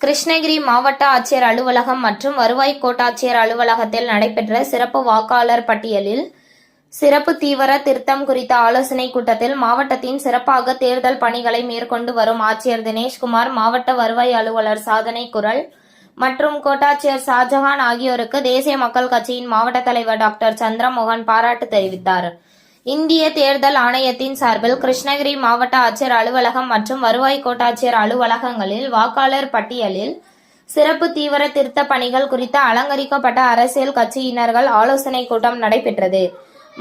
கிருஷ்ணகிரி மாவட்ட ஆட்சியர் அலுவலகம் மற்றும் வருவாய் கோட்டாட்சியர் அலுவலகத்தில் நடைபெற்ற சிறப்பு வாக்காளர் பட்டியலில் சிறப்பு தீவிர திருத்தம் குறித்த ஆலோசனைக் கூட்டத்தில் மாவட்டத்தின் சிறப்பாக தேர்தல் பணிகளை மேற்கொண்டு வரும் ஆட்சியர் தினேஷ்குமார், மாவட்ட வருவாய் அலுவலர் சாதனை குரல் மற்றும் கோட்டாட்சியர் ஷாஜஹான் ஆகியோருக்கு தேசிய மக்கள் கட்சியின் மாவட்ட தலைவர் டாக்டர் சந்திரமோகன் பாராட்டு தெரிவித்தார். இந்திய தேர்தல் ஆணையத்தின் சார்பில் கிருஷ்ணகிரி மாவட்ட ஆட்சியர் அலுவலகம் மற்றும் வருவாய் கோட்டாட்சியர் அலுவலகங்களில் வாக்காளர் பட்டியலில் சிறப்பு தீவிர திருத்த பணிகள் குறித்த அலங்கரிக்கப்பட்ட அரசியல் கட்சியினர்கள் ஆலோசனை கூட்டம் நடைபெற்றது.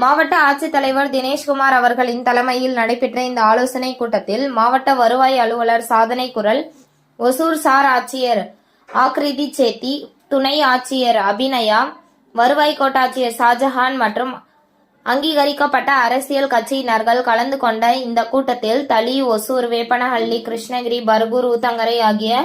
மாவட்ட ஆட்சித்தலைவர் தினேஷ்குமார் அவர்களின் தலைமையில் நடைபெற்ற இந்த ஆலோசனை கூட்டத்தில் மாவட்ட வருவாய் அலுவலர் சாதனை குரல், ஒசூர் சார் ஆட்சியர் ஆக்ரிதி சேத்தி, துணை ஆட்சியர் அபிநயா, வருவாய் கோட்டாட்சியர் ஷாஜஹான் மற்றும் அங்கீகரிக்கப்பட்ட அரசியல் கட்சியினர்கள் கலந்து கொண்ட இந்த கூட்டத்தில் தளி, ஒசூர், வேப்பனஹள்ளி, கிருஷ்ணகிரி, பர்கூர், ஊத்தங்கரை ஆகிய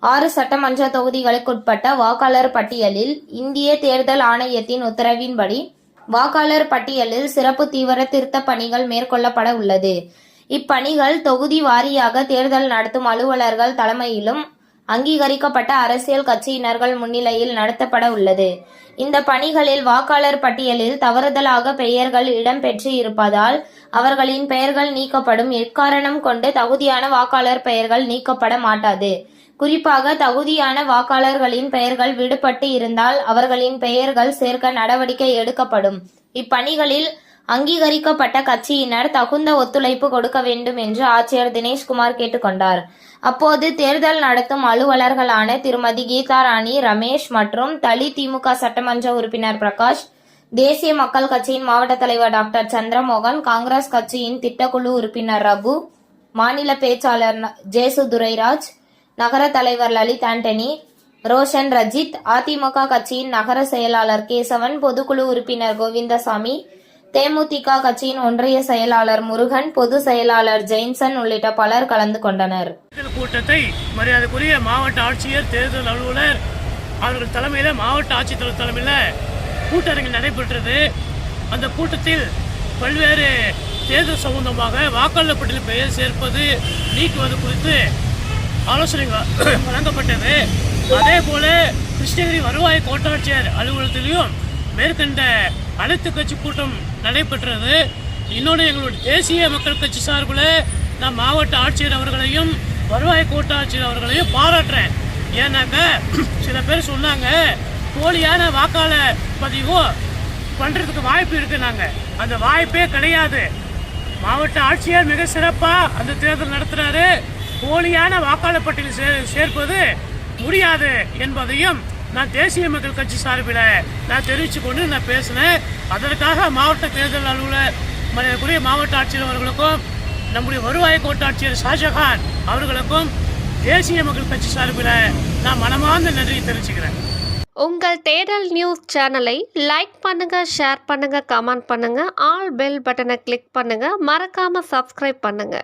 6 சட்டமன்ற தொகுதிகளுக்குட்பட்ட வாக்காளர் பட்டியலில் இந்திய தேர்தல் ஆணையத்தின் உத்தரவின்படி வாக்காளர் பட்டியலில் சிறப்பு தீவிர திருத்த பணிகள் மேற்கொள்ளப்பட உள்ளது. இப்பணிகள் தொகுதி வாரியாக தேர்தல் நடத்தும் அலுவலர்கள் தலைமையிலும் அங்கீகரிக்கப்பட்ட அரசியல் கட்சியினர்கள் முன்னிலையில் நடத்தப்பட உள்ளது. இந்த பணிகளில் வாக்காளர் பட்டியலில் தவறுதலாக பெயர்கள் இடம்பெற்று இருப்பதால் அவர்களின் பெயர்கள் நீக்கப்படும். எக்காரணம் கொண்டு தகுதியான வாக்காளர் பெயர்கள் நீக்கப்பட மாட்டாது. குறிப்பாக தகுதியான வாக்காளர்களின் பெயர்கள் விடுபட்டு இருந்தால் அவர்களின் பெயர்கள் சேர்க்க நடவடிக்கை எடுக்கப்படும். இப்பணிகளில் அங்கீகரிக்கப்பட்ட கட்சியினர் தகுந்த ஒத்துழைப்பு கொடுக்க வேண்டும் என்று ஆட்சியர் தினேஷ்குமார் கேட்டுக்கொண்டார். அப்போது தேர்தல் நடத்தும் அலுவலர்களான திருமதி கீதா ராணி, ரமேஷ் மற்றும் தளி திமுக சட்டமன்ற உறுப்பினர் பிரகாஷ், தேசிய மக்கள் கட்சியின் மாவட்ட தலைவர் டாக்டர் சந்திரமோகன், காங்கிரஸ் கட்சியின் திட்டக்குழு உறுப்பினர் ரகு, மாநில பேச்சாளர் ஜேசு துரைராஜ், நகர தலைவர் லலித் ஆண்டனி, ரோஷன் ரஜித், அதிமுக கட்சியின் நகர செயலாளர் கேசவன், பொதுக்குழு உறுப்பினர் கோவிந்தசாமி, தேமுதிக கட்சியின் ஒன்றிய செயலாளர் முருகன், பொது செயலாளர் ஜெயின்சன் உள்ளிட்ட பலர் கலந்து கொண்டனர். கூட்டத்தை மரியாதைக்குரிய மாவட்ட ஆட்சியர், தேர்தல் அலுவலர் அவர்கள் தலைமையில் மாவட்ட ஆட்சித்தலைவர் தலைமையில் கூட்டரங்கில் நடைபெற்றது. அந்த கூட்டத்தில் பல்வேறு தேர்தல் சம்பந்தமாக வாக்காளர் பட்டியலில் பெயர் சேர்ப்பது, நீக்குவது குறித்து ஆலோசனை வழங்கப்பட்டது. அதே போல கிருஷ்ணகிரி வருவாய் கோட்டாட்சியர் அலுவலகத்திலையும் மேற்கண்ட அனைத்து கட்சி கூட்டம் நடைபெற்றது. இன்னொன்று, எங்களுடைய தேசிய மக்கள் கட்சி சார்பில் நான் மாவட்ட ஆட்சியர் அவர்களையும் வருவாய் கோட்டாட்சியர் அவர்களையும் பாராட்டுறேன். ஏன்னாக்க சில பேர் சொன்னாங்க போலியான வாக்காளர் பதிவு பண்ணுறதுக்கு வாய்ப்பு இருக்குனாங்க. அந்த வாய்ப்பே கிடையாது. மாவட்ட ஆட்சியர் மிக சிறப்பாக அந்த தேர்தல் நடத்துகிறாரு. போலியான வாக்காளர் பட்டியலில் சேர்ப்பது முடியாது என்பதையும் நான் தேசிய மக்கள் கட்சி சார்பில் நான் தெரிவித்து கொண்டு நான் பேசினேன். அதற்காக மாவட்ட தேர்தல் அலுவலர் மரியாதைக்குரிய மாவட்ட ஆட்சியர் அவர்களுக்கும் நம்முடைய வருவாய் கோட்டாட்சியர் ஷாஜஹான் அவர்களுக்கும் தேசிய மக்கள் கட்சி சார்பில் நான் மனமார்ந்த நன்றியை தெரிவிச்சுக்கிறேன். உங்கள் தேடல் நியூஸ் சேனலை லைக் பண்ணுங்க, ஷேர் பண்ணுங்க, கமெண்ட் பண்ணுங்க, ஆல் பெல் பட்டனை கிளிக் பண்ணுங்க, மறக்காம சப்ஸ்கிரைப் பண்ணுங்க.